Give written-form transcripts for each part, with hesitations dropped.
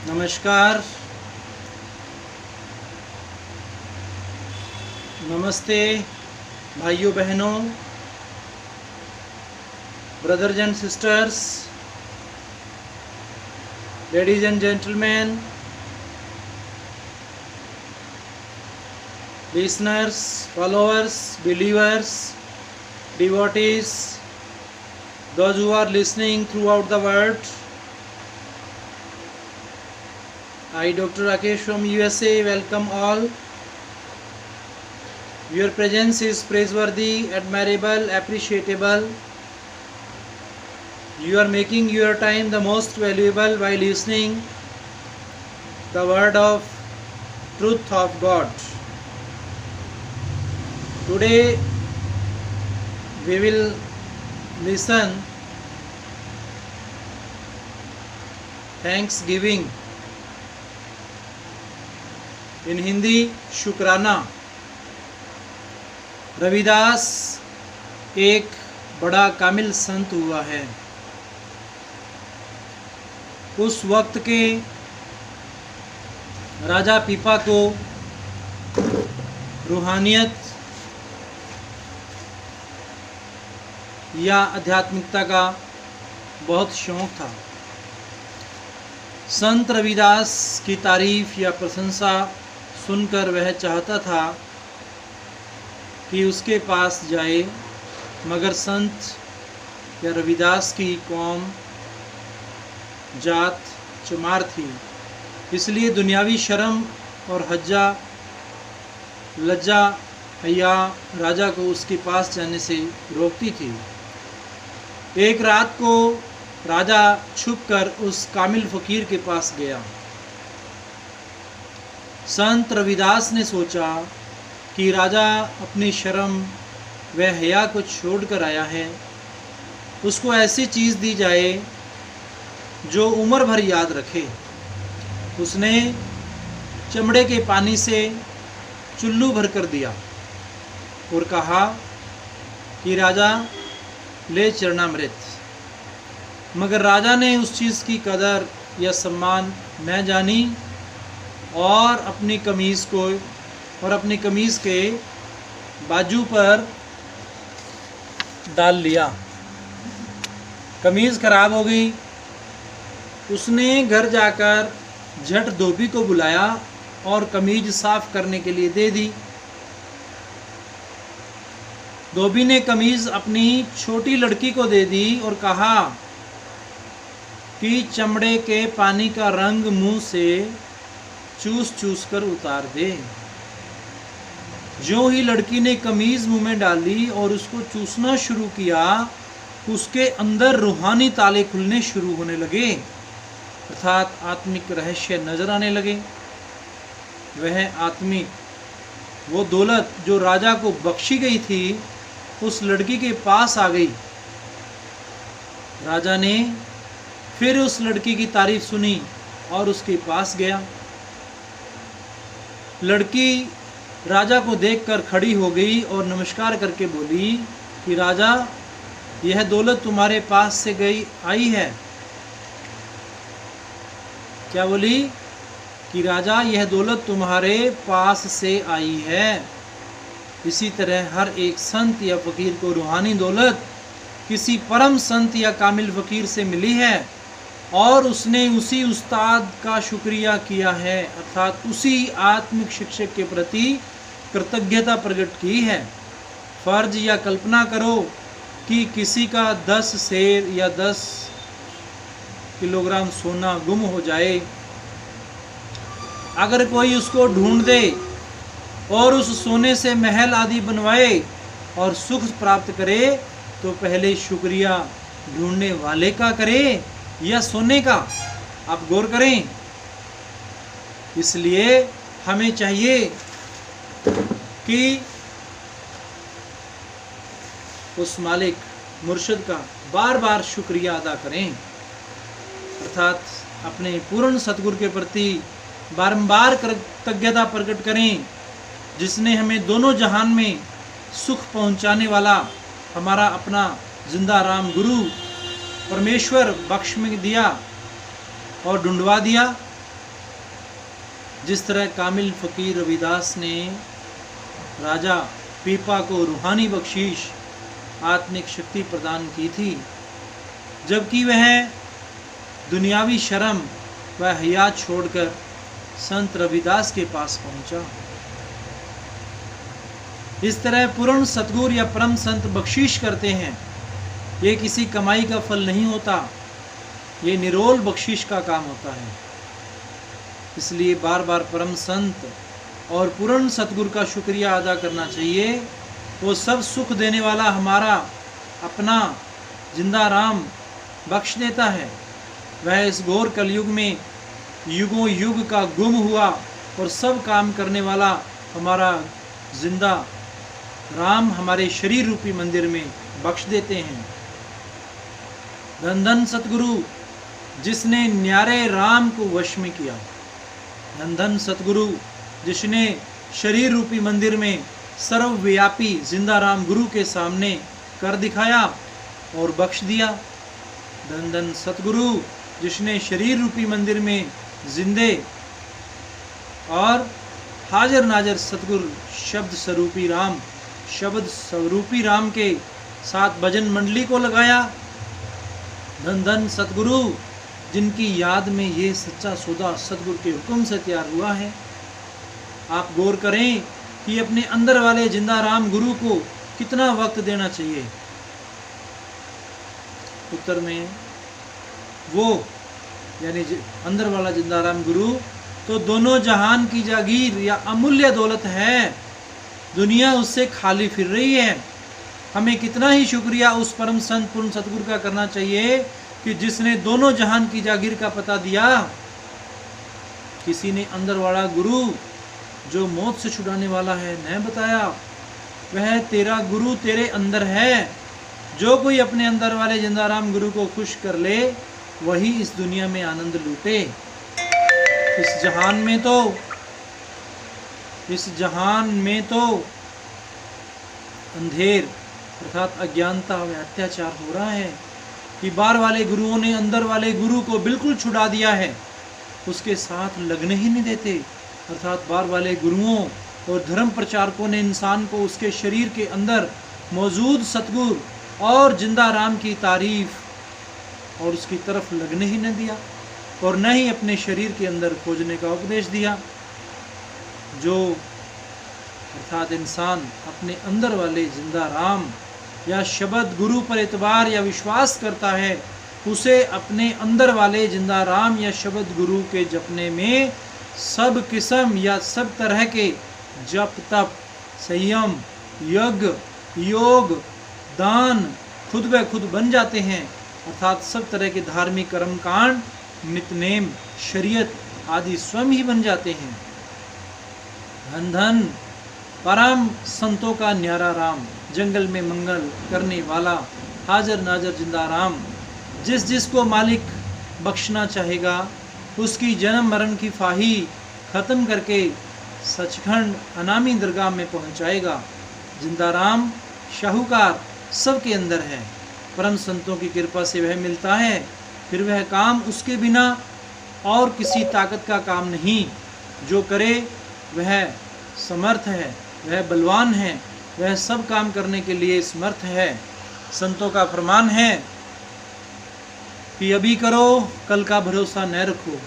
नमस्कार, नमस्ते भाइयों बहनों, brothers and sisters, ladies and gentleman, listeners, followers, believers, devotees, those who are listening throughout the world. I, Dr. Rakesh from USA, welcome all. Your presence is praiseworthy, admirable, appreciable. You are making your time the most valuable by listening the word of truth of God. Today we will listen Thanksgiving. In Hindi शुक्राना। रविदास एक बड़ा कामिल संत हुआ है। उस वक्त के राजा पीपा को रूहानियत या आध्यात्मिकता का बहुत शौक था। संत रविदास की तारीफ या प्रशंसा सुनकर वह चाहता था कि उसके पास जाए, मगर संत या रविदास की कौम जात चमार थी, इसलिए दुनियावी शर्म और लज्जा हया राजा को उसके पास जाने से रोकती थी। एक रात को राजा छुपकर उस कामिल फकीर के पास गया। संत रविदास ने सोचा कि राजा अपनी शर्म व हया को छोड़कर आया है, उसको ऐसी चीज़ दी जाए जो उम्र भर याद रखे। उसने चमड़े के पानी से चुल्लू भर कर दिया और कहा कि राजा ले चरणामृत। मगर राजा ने उस चीज़ की कदर या सम्मान न जानी और अपनी कमीज़ के बाजू पर डाल लिया। कमीज़ खराब हो गई। उसने घर जाकर झट धोबी को बुलाया और कमीज साफ करने के लिए दे दी। धोबी ने कमीज अपनी छोटी लड़की को दे दी और कहा कि चमड़े के पानी का रंग मुंह से चूस चूस कर उतार दे। जो ही लड़की ने कमीज मुंह में डाली और उसको चूसना शुरू किया, उसके अंदर रूहानी ताले खुलने शुरू होने लगे, अर्थात आत्मिक रहस्य नजर आने लगे। वह आत्मिक, वो दौलत जो राजा को बख्शी गई थी, उस लड़की के पास आ गई। राजा ने फिर उस लड़की की तारीफ सुनी और उसके पास गया। लड़की राजा को देखकर खड़ी हो गई और नमस्कार करके बोली कि राजा, यह दौलत तुम्हारे पास से आई है। क्या बोली? कि राजा, यह दौलत तुम्हारे पास से आई है। इसी तरह हर एक संत या फकीर को रूहानी दौलत किसी परम संत या कामिल फकीर से मिली है और उसने उसी उस्ताद का शुक्रिया किया है, अर्थात उसी आत्मिक शिक्षक के प्रति कृतज्ञता प्रकट की है। फर्ज या कल्पना करो कि किसी का 10 सेर या 10 किलोग्राम सोना गुम हो जाए। अगर कोई उसको ढूंढ दे और उस सोने से महल आदि बनवाए और सुख प्राप्त करे, तो पहले शुक्रिया ढूंढने वाले का करे या सोने का? आप गौर करें। इसलिए हमें चाहिए कि उस मालिक मुर्शिद का बार बार शुक्रिया अदा करें, अर्थात अपने पूर्ण सतगुरु के प्रति बारंबार कृतज्ञता प्रकट करें, जिसने हमें दोनों जहान में सुख पहुंचाने वाला हमारा अपना जिंदा राम गुरु परमेश्वर बख्श में दिया और ढूंढवा दिया। जिस तरह कामिल फ़कीर रविदास ने राजा पीपा को रूहानी बख्शीश आत्मिक शक्ति प्रदान की थी, जबकि वह दुनियावी शर्म व हया छोड़कर संत रविदास के पास पहुंचा। इस तरह पूर्ण सतगुरु या परम संत बख्शीश करते हैं। ये किसी कमाई का फल नहीं होता, ये निरोल बख्शीश का काम होता है। इसलिए बार बार परम संत और पूर्ण सतगुरु का शुक्रिया अदा करना चाहिए। वो सब सुख देने वाला हमारा अपना जिंदा राम बख्श देता है। वह इस घोर कलयुग में युगों युग का गुम हुआ और सब काम करने वाला हमारा जिंदा राम हमारे शरीर रूपी मंदिर में बख्श देते हैं। धन धन सतगुरु जिसने न्यारे राम को वश में किया। धन धन सतगुरु जिसने शरीर रूपी मंदिर में सर्वव्यापी जिंदा राम गुरु के सामने कर दिखाया और बख्श दिया। धन धन सतगुरु जिसने शरीर रूपी मंदिर में जिंदे और हाजिर नाजर सतगुरु शब्द स्वरूपी राम के साथ भजन मंडली को लगाया। धन धन सतगुरु जिनकी याद में ये सच्चा सौदा सतगुरु के हुक्म से तैयार हुआ है। आप गौर करें कि अपने अंदर वाले जिंदा राम गुरु को कितना वक्त देना चाहिए। उत्तर में वो यानी अंदर वाला जिंदा राम गुरु तो दोनों जहान की जागीर या अमूल्य दौलत है। दुनिया उससे खाली फिर रही है। हमें कितना ही शुक्रिया उस परम संत पूर्ण सतगुरु का करना चाहिए कि जिसने दोनों जहान की जागीर का पता दिया। किसी ने अंदर वाला गुरु जो मौत से छुड़ाने वाला है न बताया। वह तेरा गुरु तेरे अंदर है। जो कोई अपने अंदर वाले जिंदाराम गुरु को खुश कर ले वही इस दुनिया में आनंद लूटे। इस जहान में तो अंधेर अर्थात अज्ञानता व अत्याचार हो रहा है कि बाहर वाले गुरुओं ने अंदर वाले गुरु को बिल्कुल छुड़ा दिया है, उसके साथ लगने ही नहीं देते। अर्थात बाहर वाले गुरुओं और धर्म प्रचारकों ने इंसान को उसके शरीर के अंदर मौजूद सतगुरु और जिंदा राम की तारीफ और उसकी तरफ लगने ही न दिया और न ही अपने शरीर के अंदर खोजने का उपदेश दिया। जो अर्थात इंसान अपने अंदर वाले जिंदा राम या शब्द गुरु पर एतबार या विश्वास करता है, उसे अपने अंदर वाले जिंदा राम या शब्द गुरु के जपने में सब किस्म या सब तरह के जप तप संयम यज्ञ योग दान खुद ब खुद बन जाते हैं। अर्थात सब तरह के धार्मिक कर्म कांड नितनेम शरीयत आदि स्वयं ही बन जाते हैं। धन धन परम संतों का न्यारा राम, जंगल में मंगल करने वाला हाजर नाजर जिंदा राम, जिस को मालिक बख्शना चाहेगा उसकी जन्म मरण की फाही खत्म करके सचखंड अनामी दरगाह में पहुंचाएगा। जिंदा राम शाहूकार सबके अंदर है। परम संतों की कृपा से वह मिलता है, फिर वह काम उसके बिना और किसी ताकत का काम नहीं। जो करे वह समर्थ है, वह बलवान है, वह सब काम करने के लिए समर्थ है। संतों का फरमान है कि अभी करो कल का भरोसा न रखो।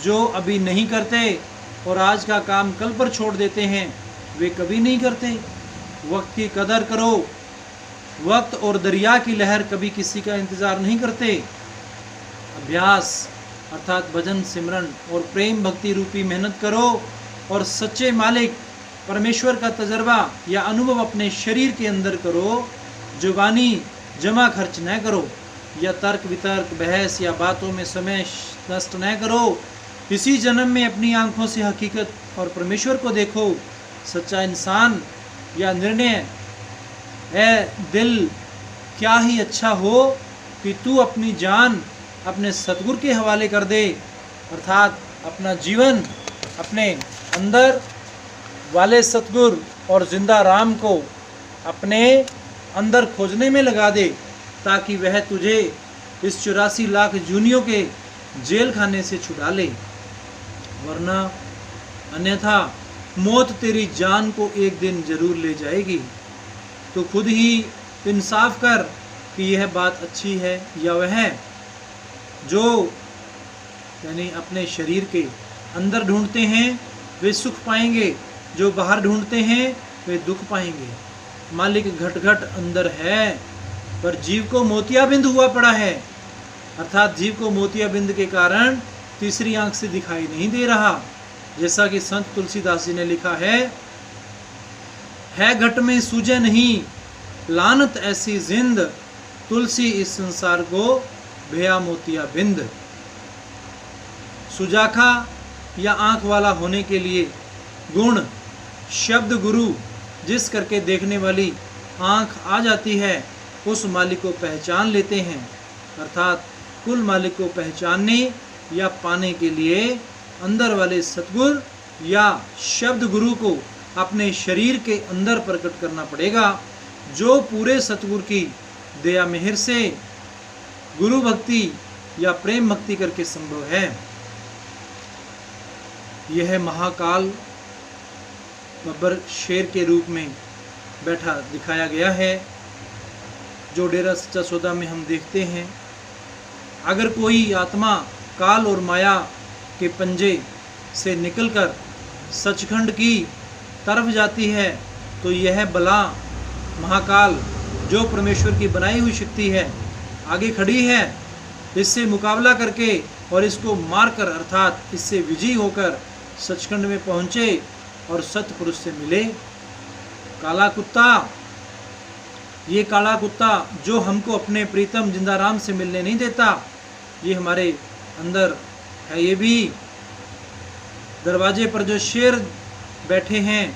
जो अभी नहीं करते और आज का काम कल पर छोड़ देते हैं वे कभी नहीं करते। वक्त की कदर करो। वक्त और दरिया की लहर कभी किसी का इंतज़ार नहीं करते। अभ्यास अर्थात भजन सिमरन और प्रेम भक्ति रूपी मेहनत करो और सच्चे मालिक परमेश्वर का तजर्बा या अनुभव अपने शरीर के अंदर करो। जुबानी जमा खर्च न करो या तर्क वितर्क बहस या बातों में समय नष्ट न करो। इसी जन्म में अपनी आंखों से हकीकत और परमेश्वर को देखो। सच्चा इंसान या निर्णय दिल क्या ही अच्छा हो कि तू अपनी जान अपने सतगुरु के हवाले कर दे। अर्थात अपना जीवन अपने अंदर वाले सतगुरु और जिंदा राम को अपने अंदर खोजने में लगा दे, ताकि वह तुझे इस 84 लाख जूनियों के जेल खाने से छुड़ा ले। वरना अन्यथा मौत तेरी जान को एक दिन जरूर ले जाएगी। तो खुद ही इंसाफ कर कि यह बात अच्छी है या वह है। जो यानी अपने शरीर के अंदर ढूंढते हैं वे सुख पाएंगे, जो बाहर ढूंढते हैं वे दुख पाएंगे। मालिक घट घट अंदर है, पर जीव को मोतियाबिंद हुआ पड़ा है, अर्थात जीव को मोतियाबिंद के कारण तीसरी आंख से दिखाई नहीं दे रहा। जैसा कि संत तुलसीदास जी ने लिखा है घट में सूझे नहीं लानत ऐसी जिंद, तुलसी इस संसार को भया मोतियाबिंद। सुजाखा या आंख वाला होने के लिए गुण शब्द गुरु जिस करके देखने वाली आंख आ जाती है, उस मालिक को पहचान लेते हैं। अर्थात कुल मालिक को पहचानने या पाने के लिए अंदर वाले सतगुर या शब्द गुरु को अपने शरीर के अंदर प्रकट करना पड़ेगा, जो पूरे सतगुर की दया मेहर से गुरु भक्ति या प्रेम भक्ति करके संभव है। यह महाकाल बब्बर शेर के रूप में बैठा दिखाया गया है, जो डेरा सच्चा सौदा में हम देखते हैं। अगर कोई आत्मा काल और माया के पंजे से निकलकर सचखंड की तरफ जाती है, तो यह बला महाकाल जो परमेश्वर की बनाई हुई शक्ति है आगे खड़ी है, इससे मुकाबला करके और इसको मारकर अर्थात इससे विजयी होकर सचखंड में पहुँचे और सतपुरुष से मिले। काला कुत्ता, ये काला कुत्ता जो हमको अपने प्रीतम जिंदाराम से मिलने नहीं देता, ये हमारे अंदर है। ये भी दरवाजे पर जो शेर बैठे हैं,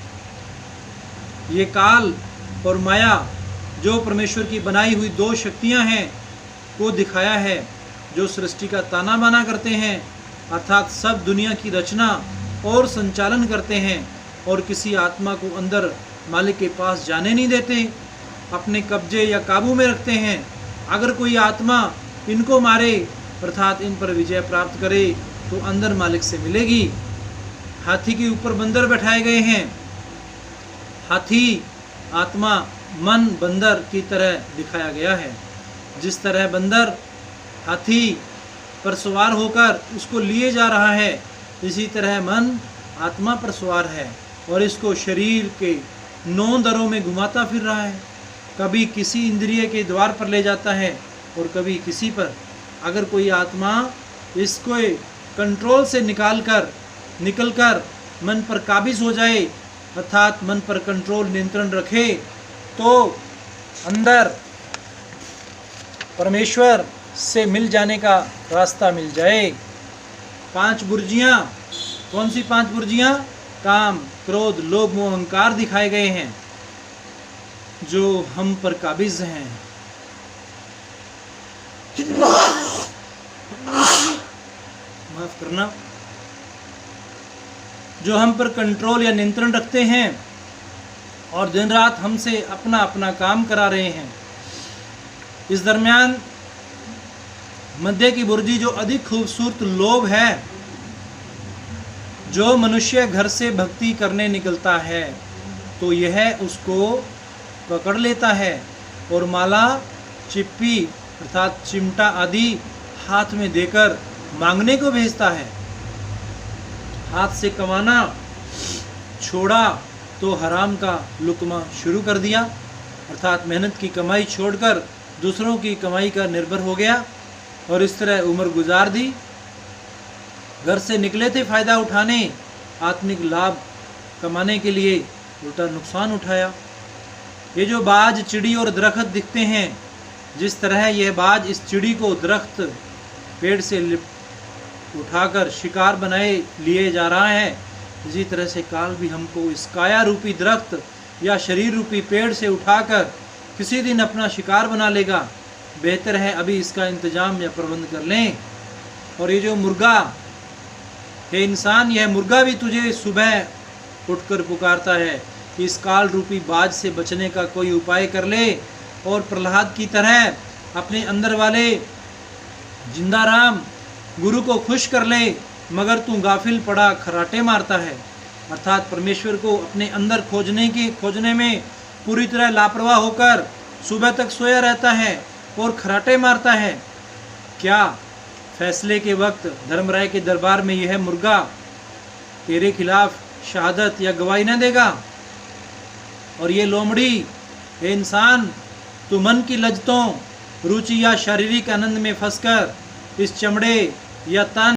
ये काल और माया जो परमेश्वर की बनाई हुई दो शक्तियां हैं को दिखाया है, जो सृष्टि का ताना बाना करते हैं, अर्थात सब दुनिया की रचना और संचालन करते हैं और किसी आत्मा को अंदर मालिक के पास जाने नहीं देते, अपने कब्जे या काबू में रखते हैं। अगर कोई आत्मा इनको मारे अर्थात इन पर विजय प्राप्त करे तो अंदर मालिक से मिलेगी। हाथी के ऊपर बंदर बैठाए गए हैं। हाथी आत्मा मन बंदर की तरह दिखाया गया है। जिस तरह बंदर हाथी पर सवार होकर उसको लिए जा रहा है, इसी तरह मन आत्मा पर सवार है और इसको शरीर के 9 दरों में घुमाता फिर रहा है। कभी किसी इंद्रिय के द्वार पर ले जाता है और कभी किसी पर। अगर कोई आत्मा इसको कंट्रोल से निकलकर मन पर काबिज हो जाए, अर्थात मन पर कंट्रोल नियंत्रण रखे, तो अंदर परमेश्वर से मिल जाने का रास्ता मिल जाए। 5 बुर्जियाँ, कौन सी 5 बुर्जियाँ? काम, क्रोध, लोभ, मोह, अहंकार दिखाए गए हैं जो हम पर काबिज हैं। माफ करना, जो हम पर कंट्रोल या नियंत्रण रखते हैं और दिन रात हमसे अपना अपना काम करा रहे हैं। इस दरमियान मध्य की बुर्जी जो अधिक खूबसूरत लोभ है, जो मनुष्य घर से भक्ति करने निकलता है तो यह उसको पकड़ लेता है और माला, चिप्पी अर्थात चिमटा आदि हाथ में देकर मांगने को भेजता है। हाथ से कमाना छोड़ा तो हराम का लुकमा शुरू कर दिया, अर्थात मेहनत की कमाई छोड़कर दूसरों की कमाई का निर्भर हो गया और इस तरह उम्र गुजार दी। घर से निकले थे फ़ायदा उठाने, आत्मिक लाभ कमाने के लिए, उल्टा नुकसान उठाया। ये जो बाज, चिड़ी और दरख्त दिखते हैं, जिस तरह यह बाज इस चिड़ी को दरख्त पेड़ से उठाकर शिकार बनाए लिए जा रहा है, इसी तरह से काल भी हमको इस काया रूपी दरख्त या शरीर रूपी पेड़ से उठाकर किसी दिन अपना शिकार बना लेगा। बेहतर है अभी इसका इंतजाम या प्रबंध कर लें। और ये जो मुर्गा है इंसान, यह मुर्गा भी तुझे सुबह उठकर पुकारता है कि इस काल रूपी बाज से बचने का कोई उपाय कर ले और प्रहलाद की तरह अपने अंदर वाले जिंदाराम गुरु को खुश कर ले, मगर तू गाफिल पड़ा खराटे मारता है। अर्थात परमेश्वर को अपने अंदर खोजने में पूरी तरह लापरवाह होकर सुबह तक सोया रहता है और खराटे मारता है, क्या फैसले के वक्त धर्मराय के दरबार में यह मुर्गा तेरे खिलाफ शहादत या गवाही न देगा? और ये लोमड़ी, हे इंसान, तू मन की लज्जतों, रुचि या शारीरिक आनंद में फंसकर इस चमड़े या तन